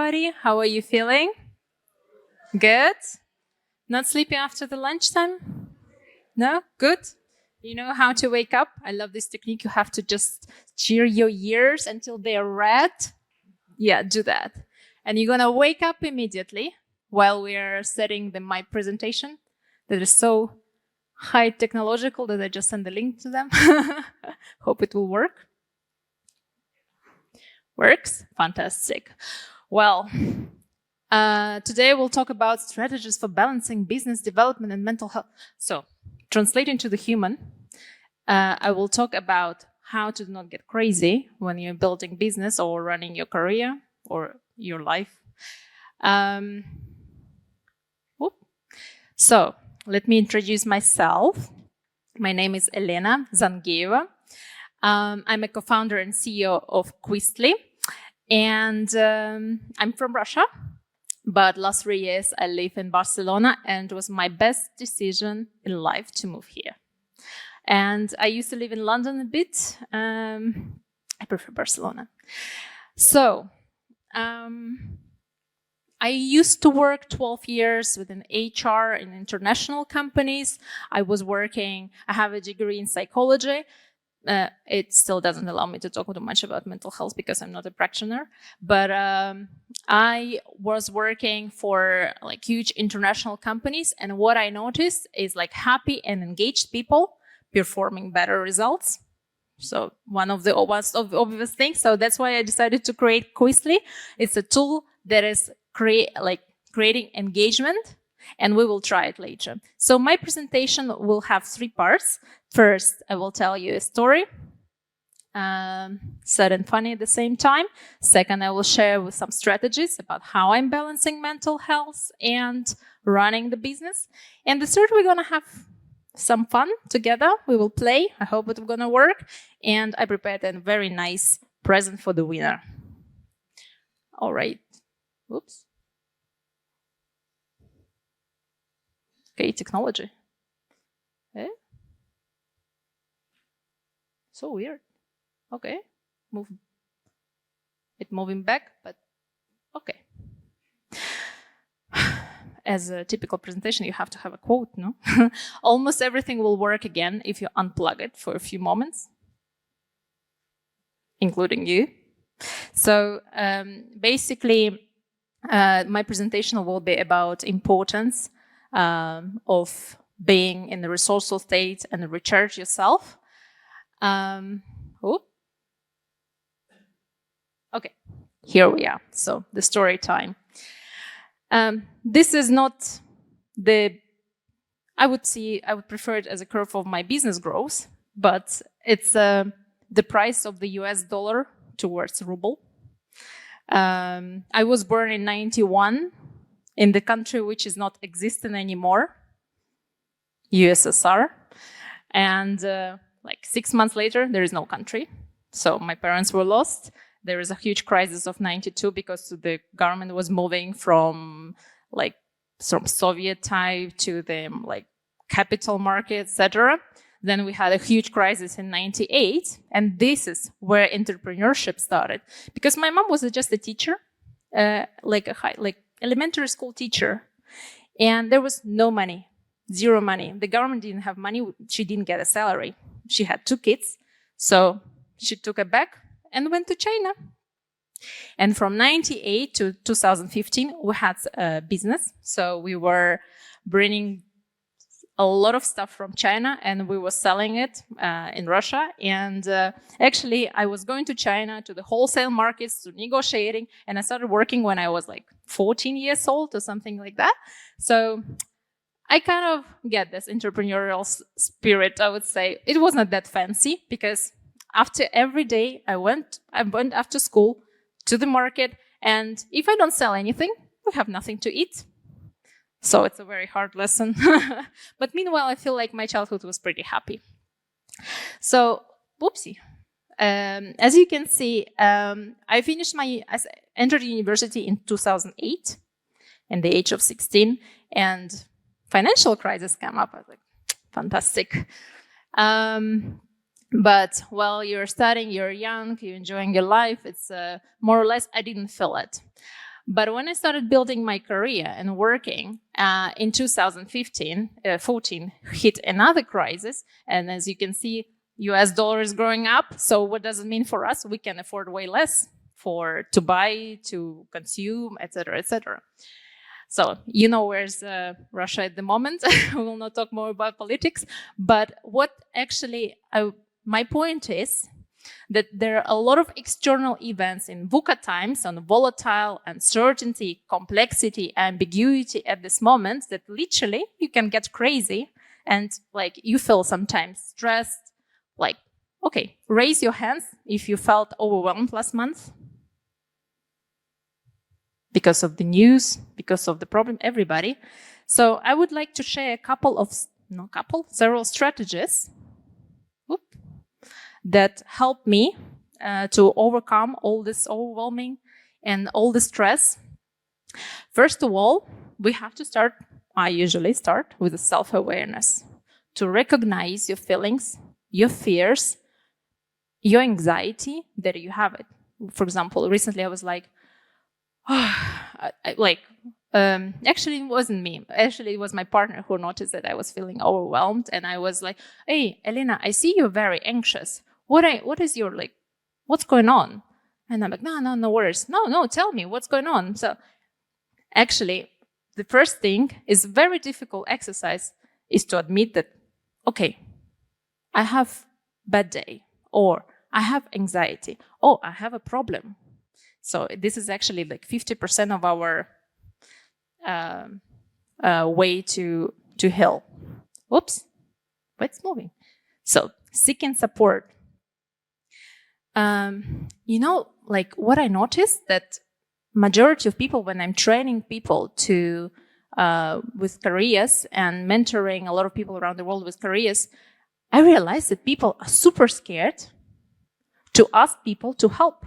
everybody. How are you feeling? Good? Not sleepy after the lunchtime? No? Good? You know how to wake up? I love this technique. You have to just cheer your ears until they're red. Yeah, do that. And you're going to wake up immediately while we're setting my presentation that is so high technological that I just send the link to them. Hope it will work. Works? Fantastic. Well, today we'll talk about strategies for balancing business development and mental health. So, translating to the human, I will talk about how to not get crazy when you're building business or running your career or your life. So, let me introduce myself. My name is Elena Zangeeva. I'm a co-founder and CEO of Kvistly, and I'm from Russia. But last 3 years I live in Barcelona, and it was my best decision in life to move here. And I used to live in London a bit. I prefer Barcelona. So, I used to work 12 years within HR in international companies. I have a degree in psychology. It still doesn't allow me to talk too much about mental health because I'm not a practitioner. But I was working for huge international companies. And what I noticed is happy and engaged people performing better results. So one of the obvious things. So that's why I decided to create Kvistly. It's a tool that is creating engagement, and we will try it later. So my presentation will have 3 parts. First, I will tell you a story, sad and funny at the same time. Second, I will share with some strategies about how I'm balancing mental health and running the business. And the third, we're going to have some fun together. We will play. I hope it's going to work. And I prepared a very nice present for the winner. All right. Oops. Okay, technology. Eh? So weird. Okay. Moving back, but okay. As a typical presentation, you have to have a quote, no? Almost everything will work again if you unplug it for a few moments, including you. So basically, my presentation will be about importance of being in the resourceful state and recharge yourself. Okay, here we are. So the story time. This is not I would prefer it as a curve of my business growth, but it's the price of the US dollar towards ruble. I was born in 91 in the country which is not existing anymore, USSR. And 6 months later, there is no country. So my parents were lost. There is a huge crisis of 92 because the government was moving from Soviet type to the capital market, etc. Then we had a huge crisis in 98, and this is where entrepreneurship started. Because my mom was just a teacher, elementary school teacher, and there was no money, zero money. The government didn't have money. She didn't get a salary. She had 2 kids, so she took a bag and went to China. And from 98 to 2015, we had a business. So we were bringing a lot of stuff from China, and we were selling it in Russia. And actually, I was going to China to the wholesale markets to negotiating, and I started working when I was 14 years old or something like that. So I kind of get this entrepreneurial spirit, I would say. It was not that fancy because after every day I went after school to the market, and if I don't sell anything, we have nothing to eat. So it's a very hard lesson. But meanwhile, I feel like my childhood was pretty happy. So, whoopsie. As you can see, I entered university in 2008 at the age of 16, and financial crisis came up. I was like, fantastic. But while you're studying, you're young, you're enjoying your life, it's more or less, I didn't feel it. But when I started building my career and working in 2015, 14 hit another crisis. And as you can see, US dollar is growing up. So what does it mean for us? We can afford way less to buy, to consume, etc., etc. So you know where's Russia at the moment. We will not talk more about politics. But what actually my point is that there are a lot of external events in VUCA times on volatile, uncertainty, complexity, ambiguity at this moment that literally you can get crazy and like you feel sometimes stressed. Like, okay, raise your hands if you felt overwhelmed last month because of the news, because of the problem, everybody. So I would like to share several strategies that help me to overcome all this overwhelming and all the stress. First of all, I usually start with a self-awareness, to recognize your feelings, your fears, your anxiety that you have it. For example, recently I was like, actually it wasn't me. Actually, it was my partner who noticed that I was feeling overwhelmed. And I was like, hey, Elena, I see you're very anxious. What's going on? And I'm like, no worries. No, tell me what's going on. So actually, the first thing is very difficult exercise is to admit that, okay, I have bad day, or I have anxiety, or I have a problem. So this is actually like 50% of our way to heal. Whoops, what's moving? So seeking support. Like what I noticed that majority of people, when I'm training people to with careers and mentoring a lot of people around the world with careers, I realized that people are super scared to ask people to help.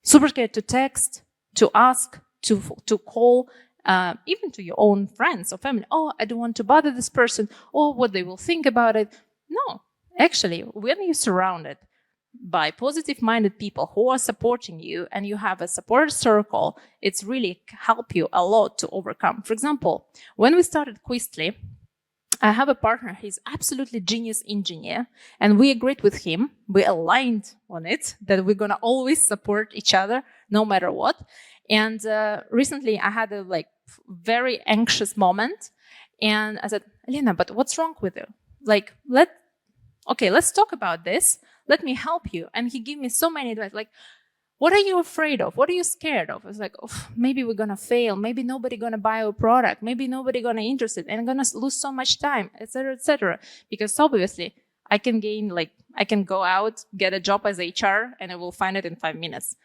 Super scared to text, to ask, to call, even to your own friends or family. Oh, I don't want to bother this person, or what they will think about it. No, actually, when you're surrounded by positive-minded people who are supporting you and you have a support circle, it's really help you a lot to overcome. For example, when we started Kvistly, I have a partner, he's absolutely genius engineer, and we agreed with him, we aligned on it, that we're gonna always support each other no matter what. And recently I had a very anxious moment, and I said, Elena, but what's wrong with you? Let's talk about this. Let me help you. And he gave me so many advice, like, what are you afraid of? What are you scared of? I was like, oh, maybe we're going to fail. Maybe nobody going to buy our product. Maybe nobody going to interested and going to lose so much time, etc., etc. Because obviously I can go out, get a job as HR, and I will find it in 5 minutes.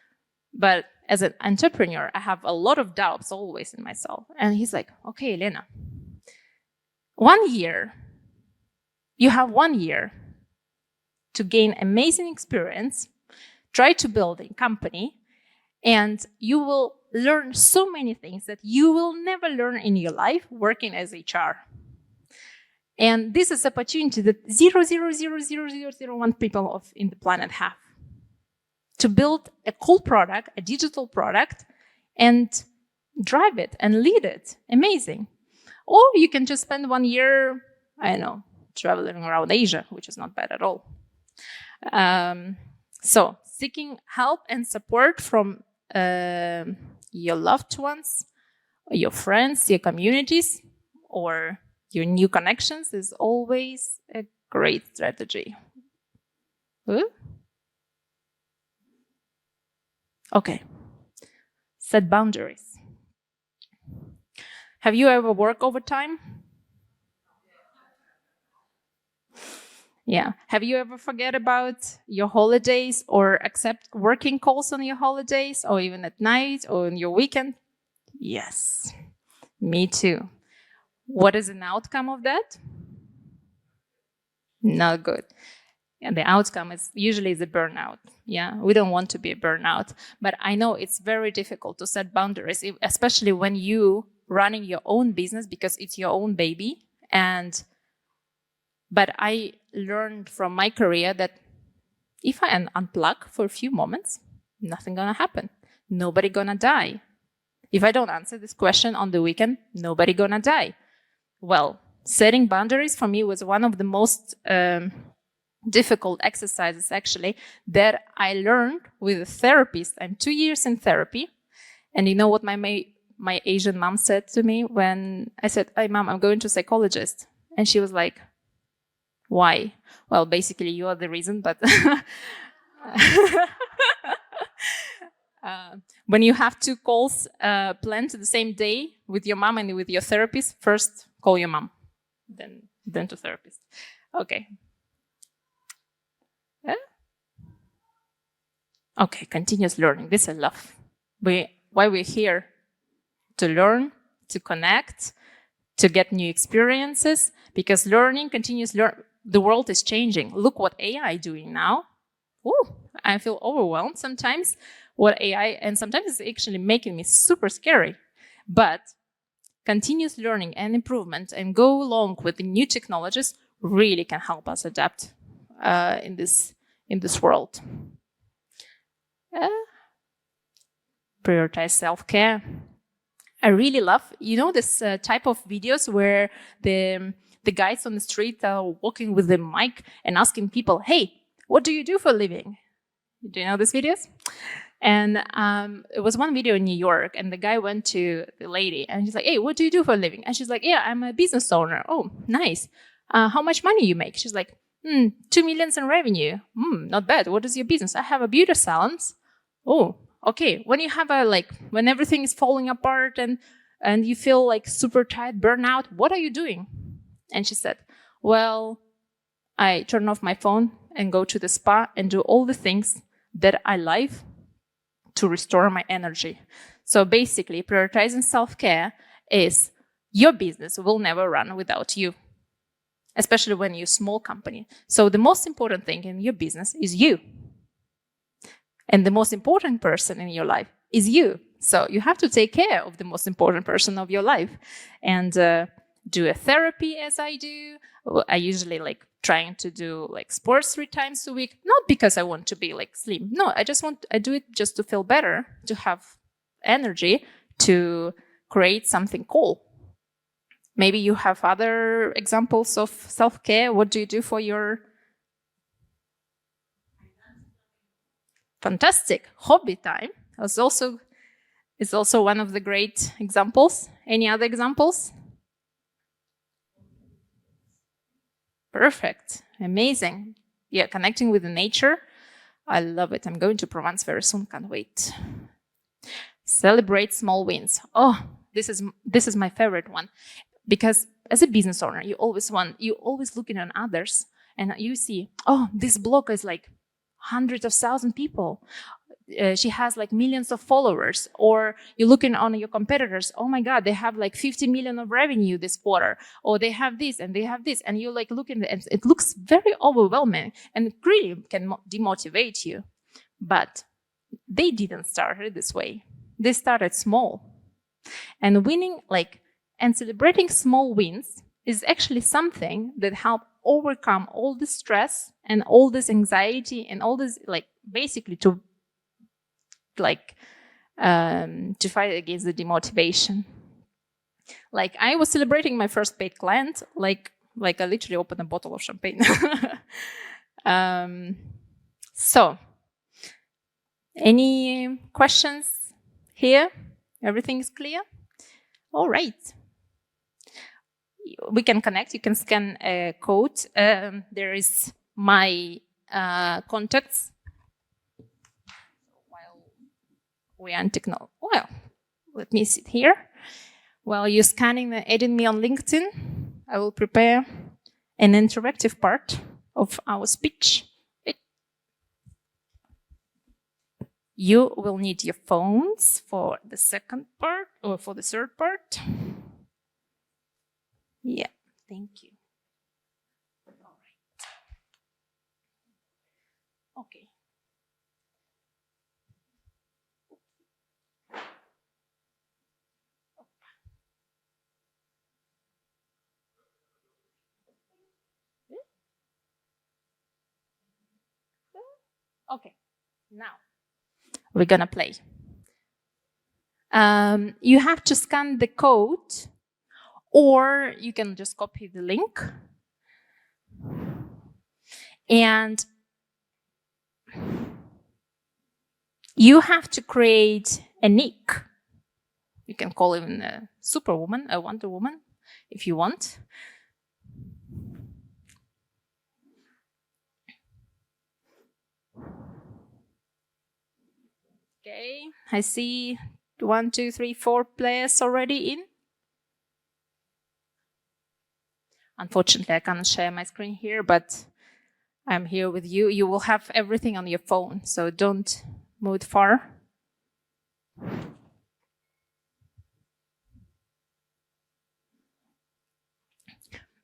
But as an entrepreneur, I have a lot of doubts always in myself. And he's like, okay, Elena, you have 1 year to gain amazing experience, try to build a company, and you will learn so many things that you will never learn in your life working as HR. And this is opportunity that 0.00001 people in the planet have to build a cool product, a digital product, and drive it and lead it. Amazing. Or you can just spend 1 year, traveling around Asia, which is not bad at all. So seeking help and support from your loved ones, your friends, your communities, or your new connections is always a great strategy. Okay. Set boundaries. Have you ever worked overtime? Yeah. Have you ever forget about your holidays or accept working calls on your holidays or even at night or on your weekend? Yes, me too. What is an outcome of that? Not good. And the outcome is usually the burnout. Yeah, we don't want to be a burnout. But I know it's very difficult to set boundaries, especially when you running your own business because it's your own baby. But I learned from my career that if I unplug for a few moments, nothing gonna happen. nobody gonna die. If I don't answer this question on the weekend, nobody gonna die. Well, setting boundaries for me was one of the most difficult exercises actually that I learned with a therapist. I'm 2 years in therapy. And you know what my Asian mom said to me when I said, "Hey mom, I'm going to a psychologist." And she was like, "Why?" Well, basically you are the reason, but when you have 2 calls planned the same day with your mom and with your therapist, first call your mom, then to therapist. Okay. Okay, continuous learning. This I love. Why we're here? To learn, to connect, to get new experiences, because learning, continuous learn. The world is changing. Look what AI is doing now. Ooh, I feel overwhelmed sometimes what AI, and sometimes it's actually making me super scary. But continuous learning and improvement and go along with the new technologies really can help us adapt in this world. Prioritize self-care. I really love, this type of videos where the guys on the street are walking with the mic and asking people, "Hey, what do you do for a living?" Do you know these videos? And it was one video in New York, and the guy went to the lady, and he's like, "Hey, what do you do for a living?" And she's like, "Yeah, I'm a business owner." "Oh, nice. How much money you make?" She's like, 2 million in revenue. Not bad. What is your business?" "I have a beauty salon." "Oh, okay. When you have when everything is falling apart and you feel like super tired, burnout, what are you doing?" And she said, "Well, I turn off my phone and go to the spa and do all the things that I like to restore my energy." So basically, prioritizing self-care is your business will never run without you, especially when you're a small company. So the most important thing in your business is you. And the most important person in your life is you. So you have to take care of the most important person of your life. And do a therapy as I do. I usually trying to do sports 3 times a week, not because I want to be slim. No, I do it just to feel better, to have energy, to create something cool. Maybe you have other examples of self-care. What do you do for your fantastic hobby time? It's also one of the great examples. Any other examples? Perfect. Amazing. Yeah, connecting with the nature. I love it. I'm going to Provence very soon. Can't wait. Celebrate small wins. Oh, this is my favorite one. Because as a business owner, you always looking on others and you see, oh, this blog is hundreds of thousands of people. She has millions of followers. Or you're looking on your competitors. Oh my God, they have 50 million of revenue this quarter. Or they have this and they have this. And you looking, and it looks very overwhelming and it really can demotivate you. But they didn't start it this way. They started small. And winning, and celebrating small wins is actually something that help overcome all the stress and all this anxiety and all this, basically to fight against the demotivation. I was celebrating my first paid client, I literally opened a bottle of champagne. So, any questions here? Everything is clear? All right. We can connect. You can scan a code. There is my contacts. While we are in technology. Well, let me sit here. While you're scanning and adding me on LinkedIn, I will prepare an interactive part of our speech. You will need your phones for the second part or for the third part. Yeah, thank you. All right. Okay. Okay, now we're gonna play. You have to scan the code, or you can just copy the link. And you have to create a nick. You can call even a superwoman, a Wonder Woman, if you want. Okay, I see 1, 2, 3, 4 players already in. Unfortunately, I cannot share my screen here, but I'm here with you. You will have everything on your phone, so don't move far.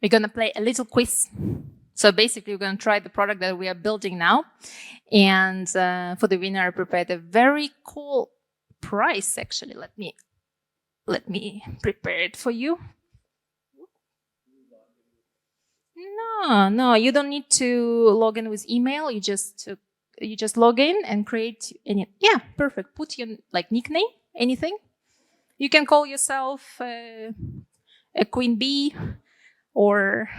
We're going to play a little quiz. So basically, we're going to try the product that we are building now. And for the winner, I prepared a very cool prize, actually. Let me prepare it for you. No, you don't need to log in with email. You just log in and create any. Yeah, perfect. Put your nickname, anything. You can call yourself a Queen Bee or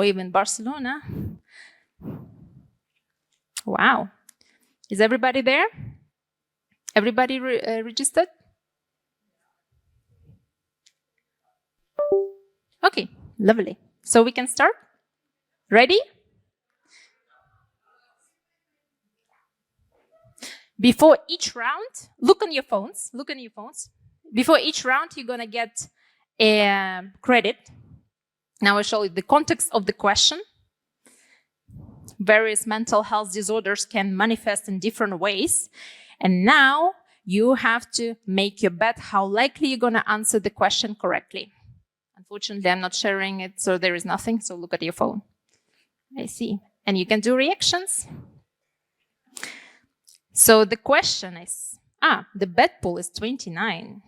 even Barcelona. Wow. Is everybody there? Everybody registered? Okay, lovely. So we can start? Ready? Before each round, look on your phones. Before each round, you're going to get a credit. Now I'll show you the context of the question. Various mental health disorders can manifest in different ways. And now you have to make your bet how likely you're going to answer the question correctly. Unfortunately, I'm not sharing it, so there is nothing. So look at your phone. I see. And you can do reactions. So the question is, the bet pool is 29.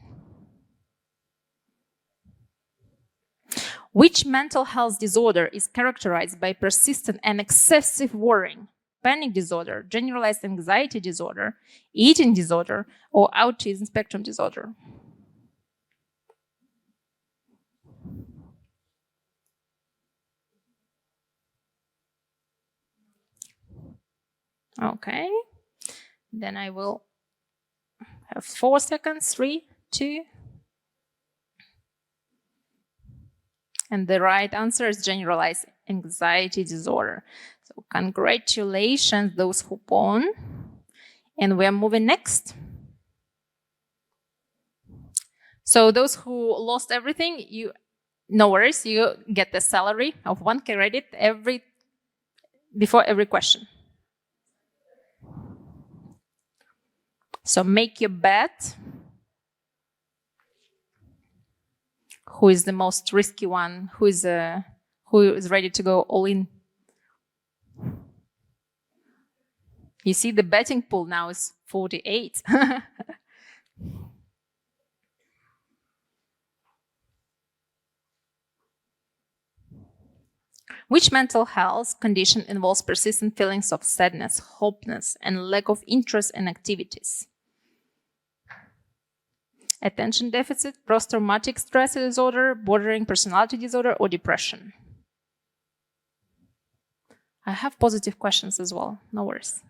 Which mental health disorder is characterized by persistent and excessive worrying? Panic disorder, generalized anxiety disorder, eating disorder, or autism spectrum disorder? Okay. Then I will have 4 seconds. 3, 2. And the right answer is generalized anxiety disorder. So congratulations, those who won. And we're moving next. So those who lost everything, no worries, you get the salary of 1 credit before every question. So make your bet. Who is the most risky one? Who is ready to go all in? You see, the betting pool now is 48. Which mental health condition involves persistent feelings of sadness, hopelessness, and lack of interest in activities? Attention deficit, post-traumatic stress disorder, bordering personality disorder, or depression? I have positive questions as well, no worries.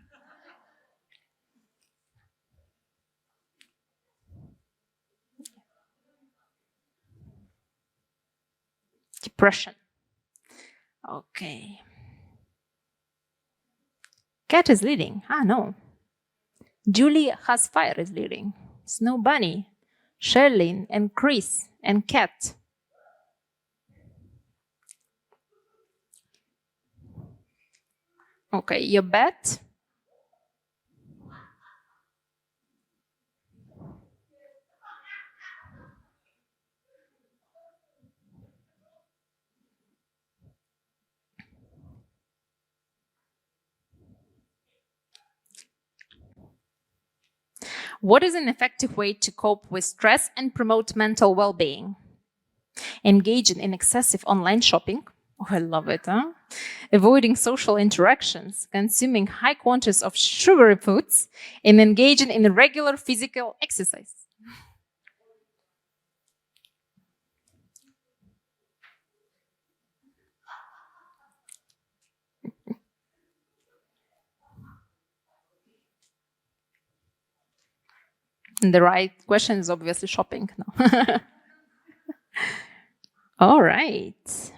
Depression. Okay. Cat is leading. No. Julie has fire is leading. Snow Bunny, Sherlyn, and Chris, and Cat. Okay, your bet? What is an effective way to cope with stress and promote mental well-being? Engaging in excessive online shopping, Oh, I love it, huh? Avoiding social interactions, consuming high quantities of sugary foods, and engaging in regular physical exercise. And the right question is obviously shopping. No. All right.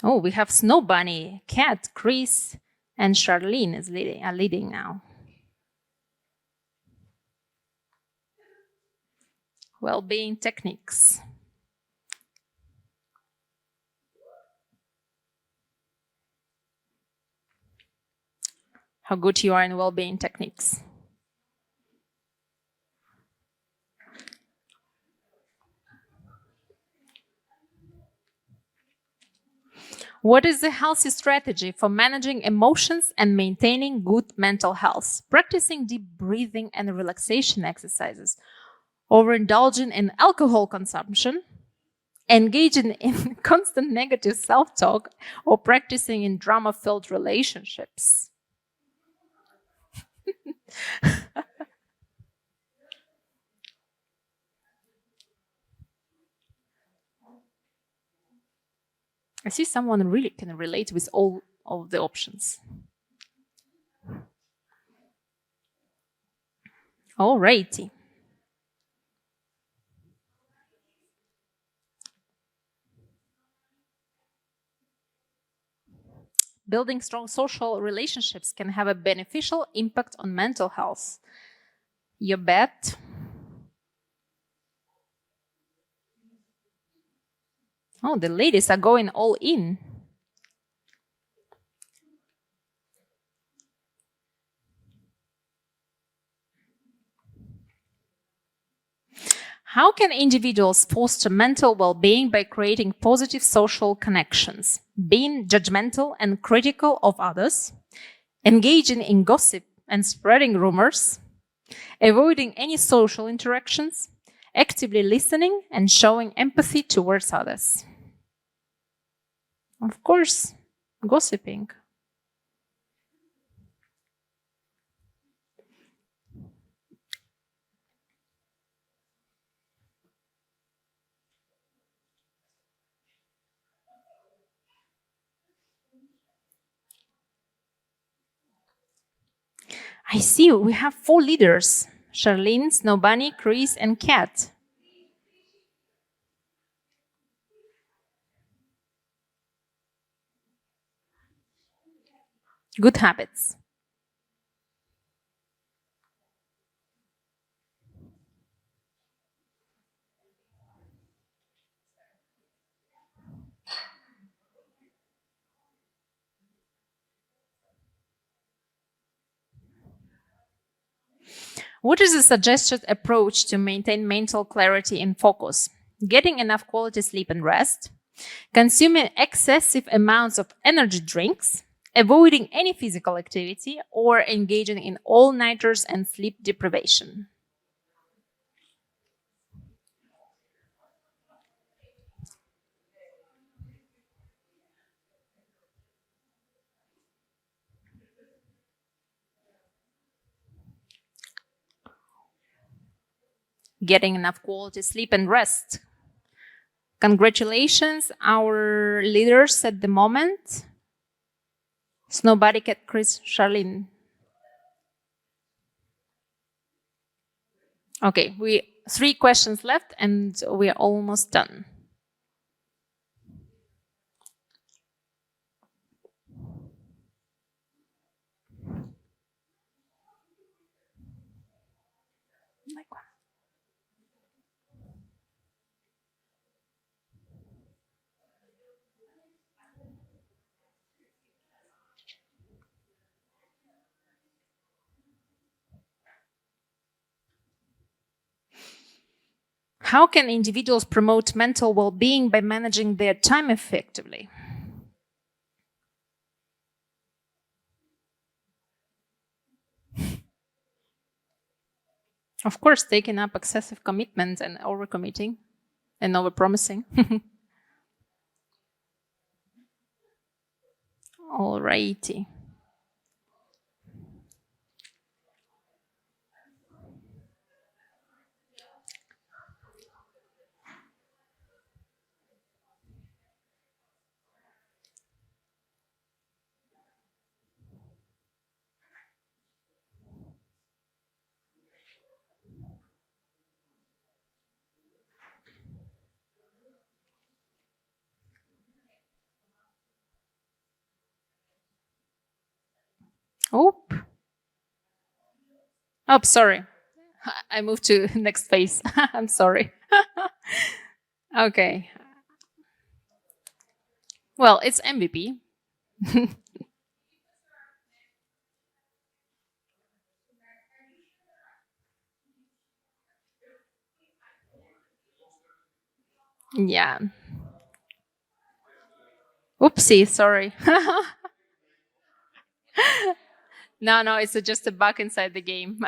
Oh, we have Snow Bunny, Cat, Chris, and Charlene are leading now. Well-being techniques. How good you are in well-being techniques. What is a healthy strategy for managing emotions and maintaining good mental health? Practicing deep breathing and relaxation exercises, overindulging in alcohol consumption, engaging in constant negative self-talk, or practicing in drama-filled relationships. I see someone really can relate with all of the options. Alrighty. Building strong social relationships can have a beneficial impact on mental health. You bet. Oh, the ladies are going all in. How can individuals foster mental well-being by creating positive social connections, being judgmental and critical of others, engaging in gossip and spreading rumors, avoiding any social interactions, actively listening and showing empathy towards others? Of course, gossiping. I see we have 4 leaders: Charlene, Snow Bunny, Chris, and Kat. Good habits. What is the suggested approach to maintain mental clarity and focus? Getting enough quality sleep and rest, consuming excessive amounts of energy drinks, avoiding any physical activity, or engaging in all-nighters and sleep deprivation. Getting enough quality sleep and rest. Congratulations, our leaders at the moment. Snowbody, Cat, Chris, Charlene. Okay, we 3 questions left and we are almost done. How can individuals promote mental well-being by managing their time effectively? Of course, taking up excessive commitments and overcommitting and overpromising. Alrighty. Oop. Oh, sorry. I moved to next phase. I'm sorry. Okay. Well, it's MVP. Yeah. Oopsie, sorry. No, it's just a bug inside the game.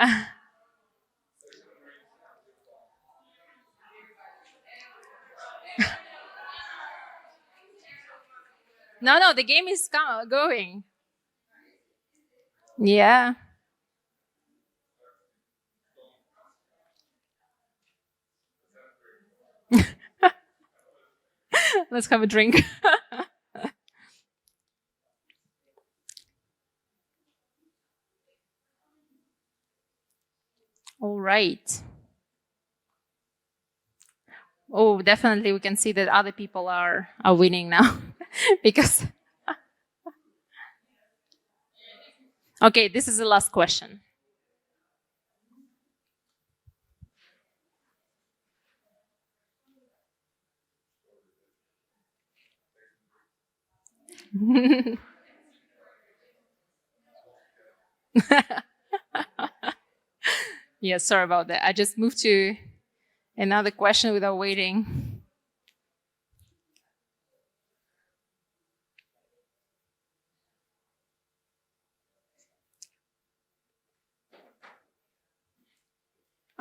No, the game is going. Yeah. Let's have a drink. All right. Oh, definitely we can see that other people are winning now because okay, this is the last question. Yeah, sorry about that. I just moved to another question without waiting.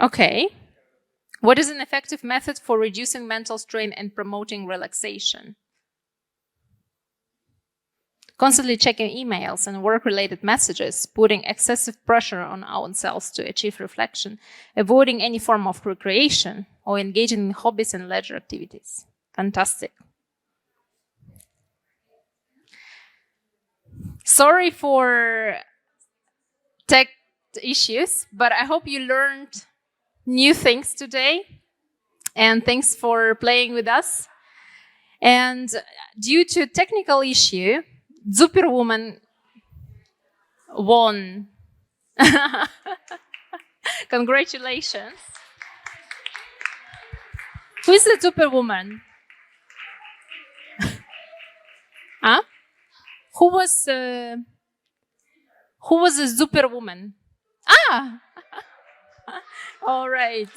Okay. What is an effective method for reducing mental strain and promoting relaxation? Constantly checking emails and work-related messages, putting excessive pressure on ourselves to achieve reflection, avoiding any form of recreation, or engaging in hobbies and leisure activities. Fantastic. Sorry for tech issues, but I hope you learned new things today. And thanks for playing with us. And due to technical issue, Superwoman won. Congratulations. Who is the Superwoman? Huh? Who was the Superwoman? Ah, all right.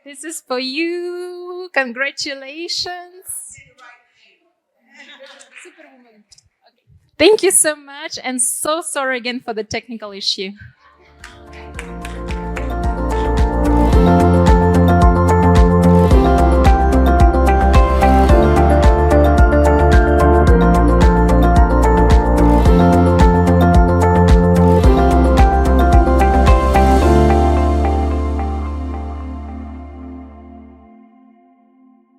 This is for you. Congratulations. Superwoman. Okay. Thank you so much, and so sorry again for the technical issue.